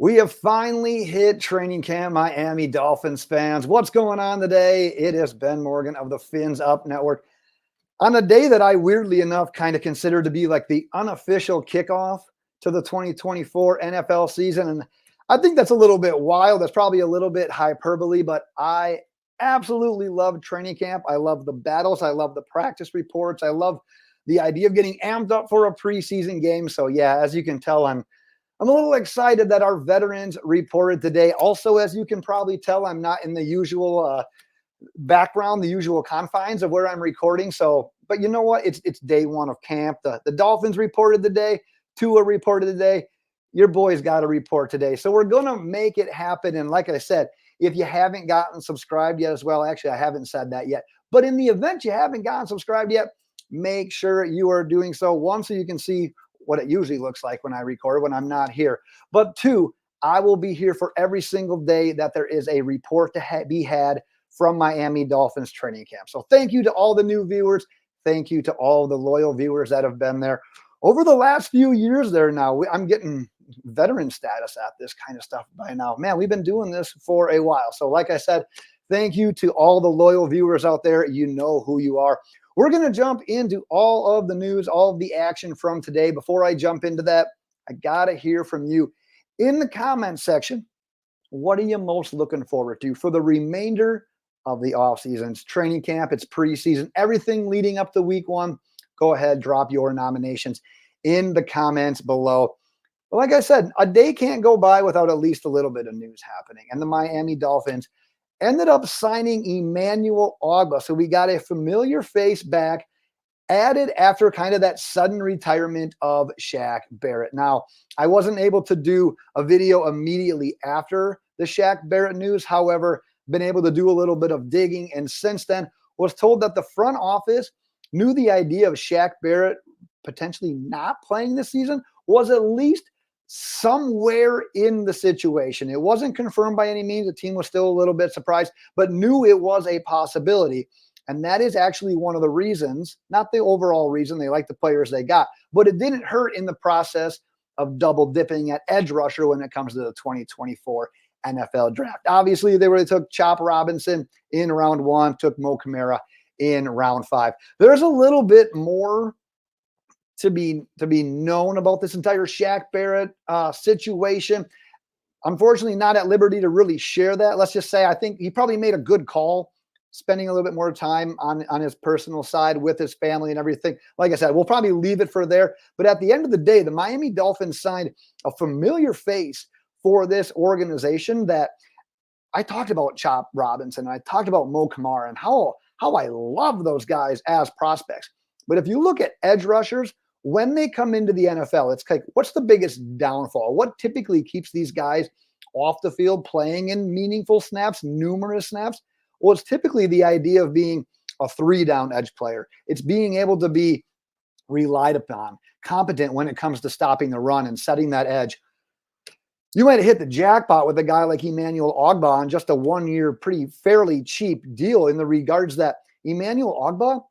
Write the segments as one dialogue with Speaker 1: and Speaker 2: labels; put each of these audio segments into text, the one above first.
Speaker 1: We have finally hit training camp, Miami Dolphins fans. What's going on today? It is Ben Morgan of the Fins Up Network. On a day that I weirdly enough kind of consider to be like the unofficial kickoff to the 2024 NFL season. And I think that's a little bit wild. That's probably a little bit hyperbole, but I absolutely love training camp. I love the battles. I love the practice reports. I love the idea of getting amped up for a preseason game. So yeah, as you can tell, I'm a little excited that our veterans reported today. Also, as you can probably tell, I'm not in the usual background, the usual confines of where I'm recording. So, but you know what? It's day one of camp. The Dolphins reported today. Tua reported today. Your boys got to report today. So we're going to make it happen. And like I said, if you haven't gotten subscribed yet as well, actually, I haven't said that yet. But in the event you haven't gotten subscribed yet, make sure you are doing so. One, so you can see what it usually looks like when I record when I'm not here. But two, I will be here for every single day that there is a report to be had from Miami Dolphins training camp. So thank you to all the new viewers. Thank you to all the loyal viewers that have been there. Over the last few years there now, I'm getting veteran status at this kind of stuff by now. Man, we've been doing this for a while. So like I said, thank you to all the loyal viewers out there. You know who you are. We're going to jump into all of the news, all of the action from today. Before I jump into that, I got to hear from you in the comment section. What are you most looking forward to for the remainder of the offseason? It's training camp, it's preseason, everything leading up to week one. Go ahead, drop your nominations in the comments below. But like I said, a day can't go by without at least a little bit of news happening. And the Miami Dolphins ended up signing Emmanuel Ogbah. So we got a familiar face back, added after kind of that sudden retirement of Shaq Barrett. Now, I wasn't able to do a video immediately after the Shaq Barrett news. However, been able to do a little bit of digging, and since then was told that the front office knew the idea of Shaq Barrett potentially not playing this season was at least somewhere in the situation. It wasn't confirmed by any means. The team was still a little bit surprised, but knew it was a possibility. And that is actually one of the reasons, not the overall reason, they like the players they got, but it didn't hurt in the process of double dipping at edge rusher when it comes to the 2024 NFL draft. Obviously, they took Chop Robinson in round 1, took Mo Kamara in round 5. There's a little bit more to be known about this entire Shaq Barrett situation. Unfortunately, not at liberty to really share that. Let's just say I think he probably made a good call, spending a little bit more time on his personal side with his family and everything. Like I said, we'll probably leave it for there. But at the end of the day, the Miami Dolphins signed a familiar face for this organization that I talked about Chop Robinson. I talked about Mo Kamara and how I love those guys as prospects. But if you look at edge rushers, when they come into the NFL, it's like, what's the biggest downfall? What typically keeps these guys off the field playing in meaningful snaps, numerous snaps? Well, it's typically the idea of being a 3-down edge player. It's being able to be relied upon, competent when it comes to stopping the run and setting that edge. You might have hit the jackpot with a guy like Emmanuel Ogbah on just a 1-year, fairly cheap deal in the regards that Emmanuel Ogbah,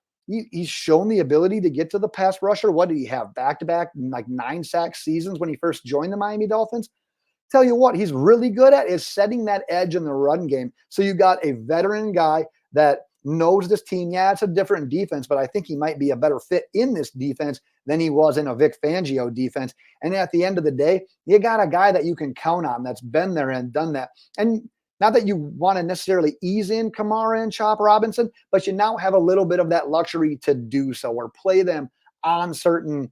Speaker 1: he's shown the ability to get to the pass rusher. What did he have? Back-to-back, like 9-sack seasons when he first joined the Miami Dolphins? Tell you what, he's really good at is setting that edge in the run game. So you got a veteran guy that knows this team. Yeah, it's a different defense, but I think he might be a better fit in this defense than he was in a Vic Fangio defense. And at the end of the day, you got a guy that you can count on that's been there and done that. And not that you want to necessarily ease in Kamara and Chop Robinson, but you now have a little bit of that luxury to do so or play them on certain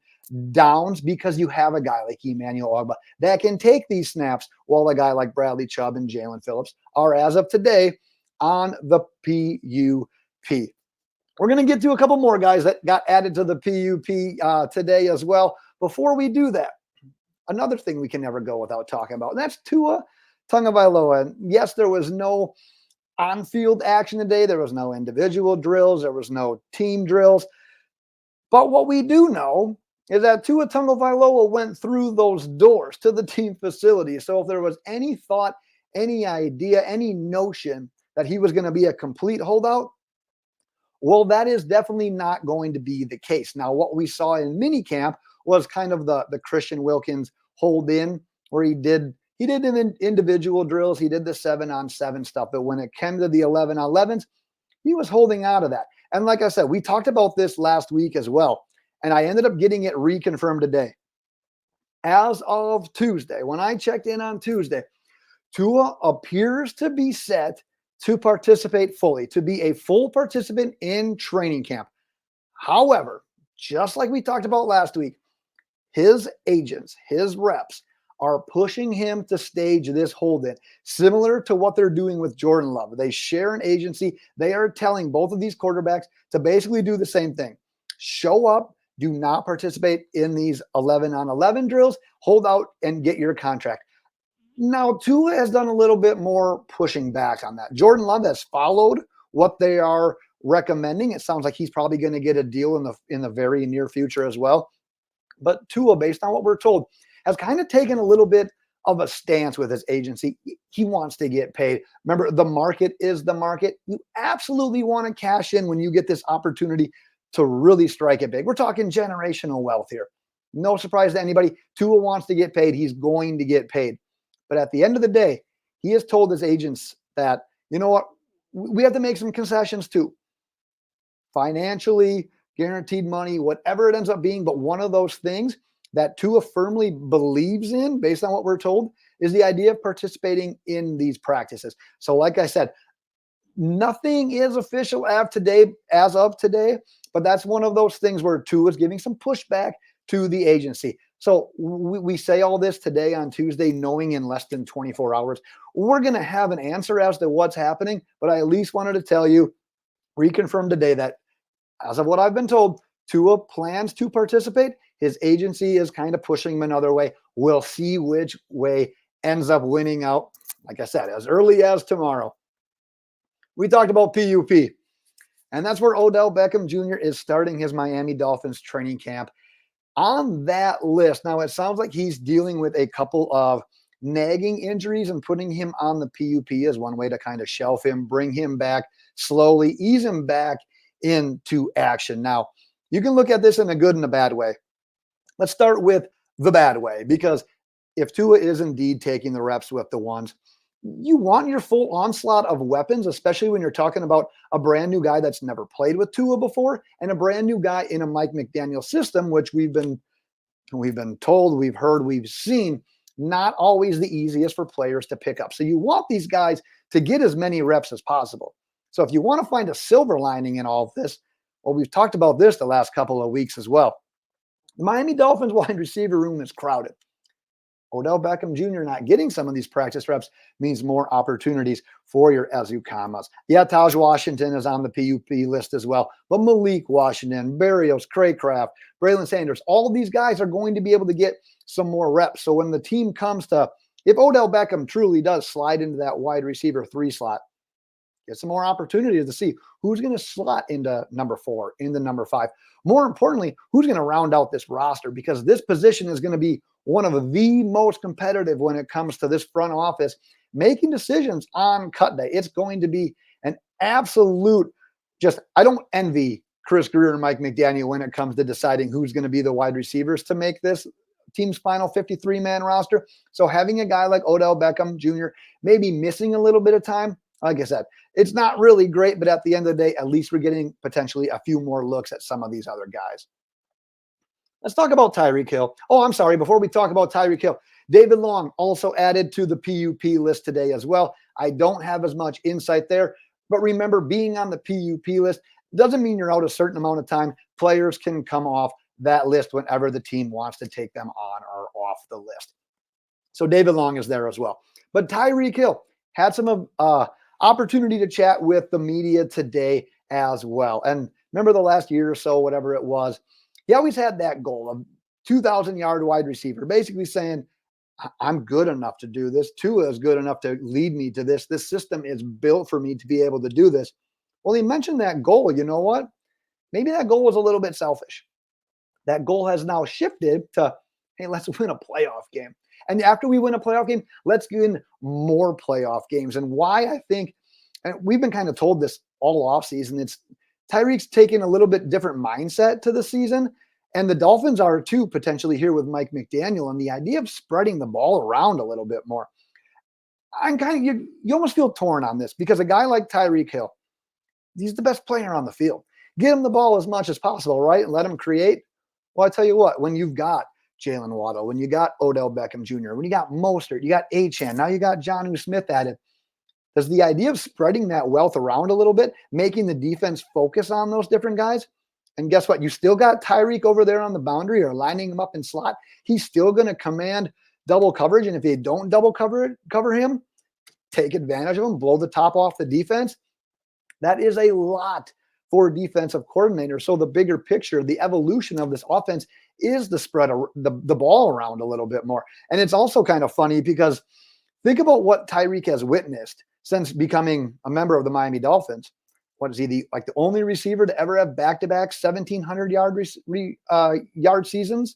Speaker 1: downs because you have a guy like Emmanuel Ogbah that can take these snaps while a guy like Bradley Chubb and Jaylen Phillips are, as of today, on the PUP. We're going to get to a couple more guys that got added to the PUP today as well. Before we do that, another thing we can never go without talking about, and that's Tua Tagovailoa. And yes, there was no on-field action today. There was no individual drills. There was no team drills. But what we do know is that Tua Tagovailoa went through those doors to the team facility. So if there was any thought, any idea, any notion that he was going to be a complete holdout, well, that is definitely not going to be the case. Now, what we saw in minicamp was kind of the Christian Wilkins hold in, where he did He did individual drills. He did the 7-on-7 stuff. But when it came to the 11-on-11s, he was holding out of that. And like I said, we talked about this last week as well. And I ended up getting it reconfirmed today. As of Tuesday, when I checked in on Tuesday, Tua appears to be set to participate fully, to be a full participant in training camp. However, just like we talked about last week, his agents, his reps are pushing him to stage this hold-in, similar to what they're doing with Jordan Love. They share an agency. They are telling both of these quarterbacks to basically do the same thing. Show up, do not participate in these 11-on-11 drills, hold out and get your contract. Now, Tua has done a little bit more pushing back on that. Jordan Love has followed what they are recommending. It sounds like he's probably going to get a deal in the very near future as well. But Tua, based on what we're told, has kind of taken a little bit of a stance with his agency. He wants to get paid. Remember, the market is the market. You absolutely want to cash in when you get this opportunity to really strike it big. We're talking generational wealth here. No surprise to anybody. Tua wants to get paid. He's going to get paid. But at the end of the day, he has told his agents that, you know what, we have to make some concessions too. Financially, guaranteed money, whatever it ends up being. But one of those things that Tua firmly believes in, based on what we're told, is the idea of participating in these practices. So like I said, nothing is official as of today, but that's one of those things where Tua is giving some pushback to the agency. So we say all this today on Tuesday, knowing in less than 24 hours, we're going to have an answer as to what's happening. But I at least wanted to tell you, reconfirm today that as of what I've been told, Tua plans to participate. His agency is kind of pushing him another way. We'll see which way ends up winning out. Like I said, as early as tomorrow. We talked about PUP, and that's where Odell Beckham Jr. is starting his Miami Dolphins training camp. On that list, now it sounds like he's dealing with a couple of nagging injuries, and putting him on the PUP is one way to kind of shelf him, bring him back slowly, ease him back into action. Now, you can look at this in a good and a bad way. Let's start with the bad way, because if Tua is indeed taking the reps with the ones, you want your full onslaught of weapons, especially when you're talking about a brand new guy that's never played with Tua before, and a brand new guy in a Mike McDaniel system, which we've been told, we've heard, we've seen, not always the easiest for players to pick up. So you want these guys to get as many reps as possible. So if you want to find a silver lining in all of this, well, we've talked about this the last couple of weeks as well. The Miami Dolphins wide receiver room is crowded. Odell Beckham Jr. not getting some of these practice reps means more opportunities for your Ezukamas. Yeah, Taj Washington is on the PUP list as well, but Malik Washington, Berrios, Craycraft, Braylon Sanders, all of these guys are going to be able to get some more reps. So when the team comes to, if Odell Beckham truly does slide into that wide receiver 3 slot, get some more opportunities to see who's going to slot into number 4, into number 5. More importantly, who's going to round out this roster, because this position is going to be one of the most competitive when it comes to this front office making decisions on cut day. It's going to be an absolute I don't envy Chris Greer and Mike McDaniel when it comes to deciding who's going to be the wide receivers to make this team's final 53-man roster. So having a guy like Odell Beckham Jr. maybe missing a little bit of time, like I said, it's not really great, but at the end of the day, at least we're getting potentially a few more looks at some of these other guys. Let's talk about Tyreek Hill. Oh, I'm sorry. Before we talk about Tyreek Hill, David Long also added to the PUP list today as well. I don't have as much insight there, but remember, being on the PUP list doesn't mean you're out a certain amount of time. Players can come off that list whenever the team wants to take them on or off the list. So David Long is there as well. But Tyreek Hill had some opportunity to chat with the media today as well. And remember the last year or so, whatever it was, he always had that goal of 2,000-yard wide receiver, basically saying, I'm good enough to do this. Tua is good enough to lead me to this. This system is built for me to be able to do this. Well, he mentioned that goal. You know what? Maybe that goal was a little bit selfish. That goal has now shifted to, hey, let's win a playoff game. And after we win a playoff game, let's win more playoff games. And why I think, and we've been kind of told this all offseason, it's Tyreek's taking a little bit different mindset to the season. And the Dolphins are too, potentially here with Mike McDaniel, and the idea of spreading the ball around a little bit more. I'm kind of, you almost feel torn on this because a guy like Tyreek Hill, he's the best player on the field. Get him the ball as much as possible, right? And let him create. Well, I tell you what, when you've got Jaylen Waddle, when you got Odell Beckham Jr., when you got Mostert, you got Achane, now you got Jonnu Smith at it. Does the idea of spreading that wealth around a little bit, making the defense focus on those different guys? And guess what? You still got Tyreek over there on the boundary or lining him up in slot. He's still going to command double coverage. And if they don't double cover him, take advantage of him, blow the top off the defense. That is a lot for a defensive coordinator. So the bigger picture, the evolution of this offense is to spread the ball around a little bit more. And it's also kind of funny because think about what Tyreek has witnessed since becoming a member of the Miami Dolphins. What is he, the only receiver to ever have back-to-back 1,700 yard seasons?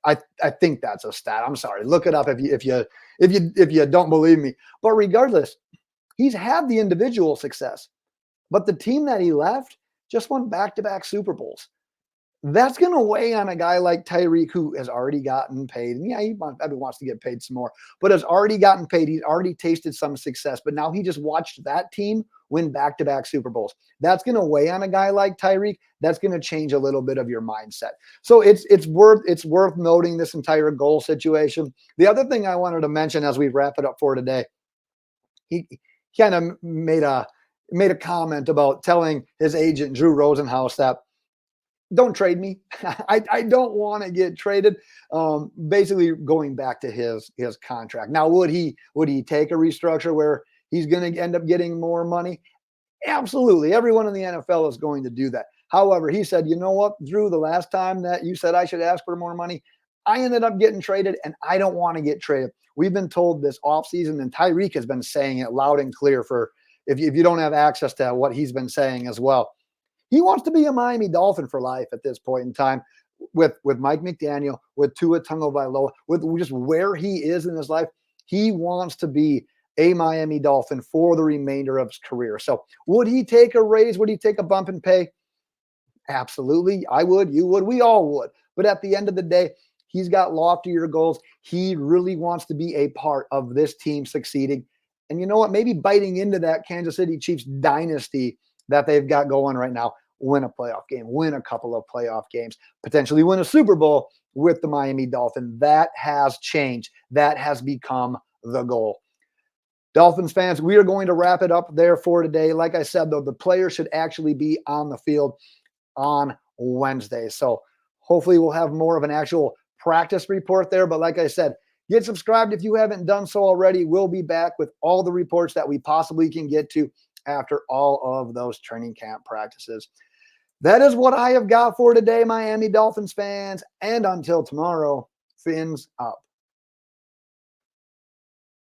Speaker 1: I think that's a stat. I'm sorry, look it up if you don't believe me. But regardless, he's had the individual success, but the team that he left just won back-to-back Super Bowls. That's going to weigh on a guy like Tyreek, who has already gotten paid. And yeah, he wants to get paid some more, but has already gotten paid. He's already tasted some success, but now he just watched that team win back-to-back Super Bowls. That's going to weigh on a guy like Tyreek. That's going to change a little bit of your mindset. So it's worth noting this entire goal situation. The other thing I wanted to mention as we wrap it up for today, he kind of made a comment about telling his agent Drew Rosenhaus that don't trade me. I don't want to get traded. Basically going back to his contract. Now, would he take a restructure where he's going to end up getting more money? Absolutely. Everyone in the NFL is going to do that. However, he said, you know what, Drew, the last time that you said I should ask for more money, I ended up getting traded, and I don't want to get traded. We've been told this offseason, and Tyreek has been saying it loud and clear for if you don't have access to what he's been saying as well. He wants to be a Miami Dolphin for life at this point in time with Mike McDaniel, with Tua Tagovailoa, with just where he is in his life. He wants to be a Miami Dolphin for the remainder of his career. So would he take a raise? Would he take a bump in pay? Absolutely. I would. You would. We all would. But at the end of the day, he's got loftier goals. He really wants to be a part of this team succeeding. And you know what? Maybe biting into that Kansas City Chiefs dynasty that they've got going right now, win a playoff game, win a couple of playoff games, potentially win a Super Bowl with the Miami Dolphins. That has changed. That has become the goal. Dolphins fans, we are going to wrap it up there for today. Like I said, though, the players should actually be on the field on Wednesday. So hopefully we'll have more of an actual practice report there. But like I said, get subscribed if you haven't done so already. We'll be back with all the reports that we possibly can get to after all of those training camp practices. That is what I have got for today, Miami Dolphins fans. And until tomorrow, fins up.